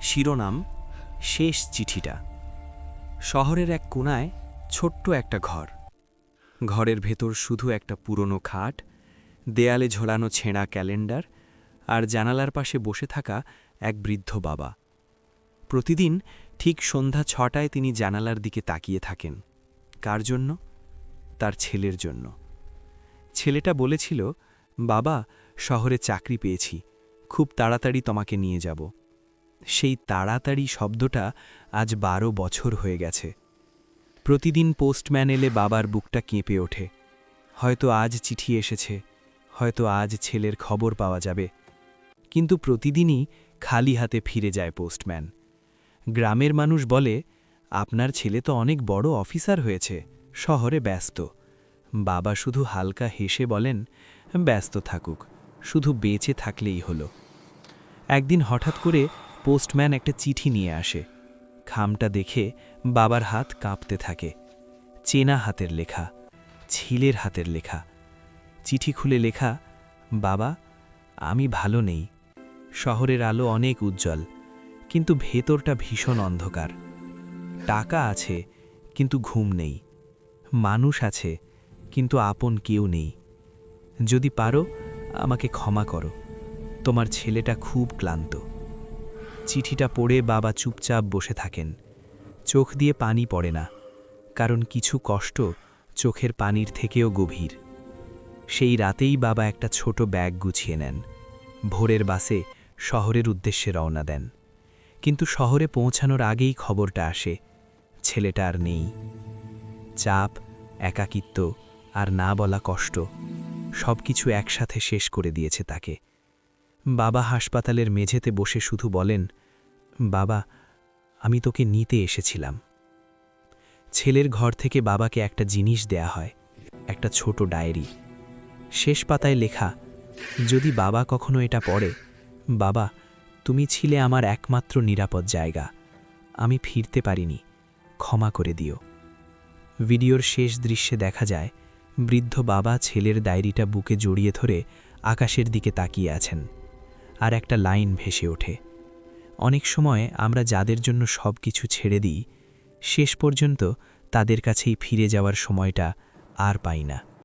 শিরোনাম শেষ চিঠিটা। শহরের এক কোণায় ছোট্ট একটা ঘর। ঘরের ভেতর শুধু একটা পুরনো খাট, দেয়ালে ঝোলানো ছেঁড়া ক্যালেন্ডার আর জানালার পাশে বসে থাকা এক বৃদ্ধ বাবা। প্রতিদিন ঠিক সন্ধ্যা ৬টায় তিনি জানালার দিকে তাকিয়ে থাকেন। কার জন্য? তার ছেলের জন্য। ছেলেটা বলেছিল, বাবা, শহরে চাকরি পেয়েছি, খুব তাড়াতাড়ি তোমাকে নিয়ে যাব। সেই তাড়াতাড়ি শব্দটা আজ ১২ বছর হয়ে গেছে। প্রতিদিন পোস্টম্যান এলে বাবার বুকটা কেঁপে ওঠে। হয়তো আজ চিঠি এসেছে, হয়তো আজ ছেলের খবর পাওয়া যাবে। কিন্তু প্রতিদিনই খালি হাতে ফিরে যায় পোস্টম্যান। গ্রামের মানুষ বলে, আপনার ছেলে তো অনেক বড় অফিসার হয়েছে, শহরে ব্যস্ত। বাবা শুধু হালকা হেসে বলেন, ব্যস্ত থাকুক, শুধু বেঁচে থাকলেই হলো। একদিন হঠাৎ করে পোস্টম্যান একটা চিঠি নিয়ে আসে। খামটা দেখে বাবার হাত কাঁপতে থাকে। চেনা হাতের লেখা, ছেলের হাতের লেখা। চিঠি খুলে লেখা, বাবা, আমি ভালো নেই। শহরের আলো অনেক উজ্জ্বল, কিন্তু ভেতরটা ভীষণ অন্ধকার। টাকা আছে, কিন্তু ঘুম নেই। মানুষ আছে, কিন্তু আপন কেউ নেই। যদি পারো আমাকে ক্ষমা করো, তোমার ছেলেটা খুব ক্লান্ত। চিঠিটা পড়ে বাবা চুপচাপ বসে থাকেন। চোখ দিয়ে পানি পড়ে না, কারণ কিছু কষ্ট চোখের পানির থেকেও গভীর। সেই রাতেই বাবা একটা ছোট ব্যাগ গুছিয়ে নেন। ভোরের বাসে শহরের উদ্দেশ্যে রওনা দেন। কিন্তু শহরে পৌঁছানোর আগেই খবরটা আসে, ছেলেটা আর নেই। চাপ, একাকিত্ব আর না বলা কষ্ট সব কিছু একসাথে শেষ করে দিয়েছে তাকে। বাবা হাসপাতালের মেঝেতে বসে শুধু বলেন, বাবা, আমি তোকে নিতে এসেছিলাম। ছেলের ঘর থেকে বাবাকে একটা জিনিস দেয়া হয়, একটা ছোট ডায়েরি। শেষ পাতায় লেখা, যদি বাবা কখনো এটা পড়ে, বাবা, তুমি ছিলে আমার একমাত্র নিরাপদ জায়গা। আমি ফিরতে পারিনি, ক্ষমা করে দিও। ভিডিওর শেষ দৃশ্যে দেখা যায় বৃদ্ধ বাবা ছেলের ডায়েরিটা বুকে জড়িয়ে ধরে আকাশের দিকে তাকিয়ে আছেন। আর একটা লাইন ভেসে ওঠে, অনেক সময় আমরা যাদের জন্য সব কিছু ছেড়ে দিই, শেষ পর্যন্ত তাদের কাছেই ফিরে যাওয়ার সময়টা আর পাই না।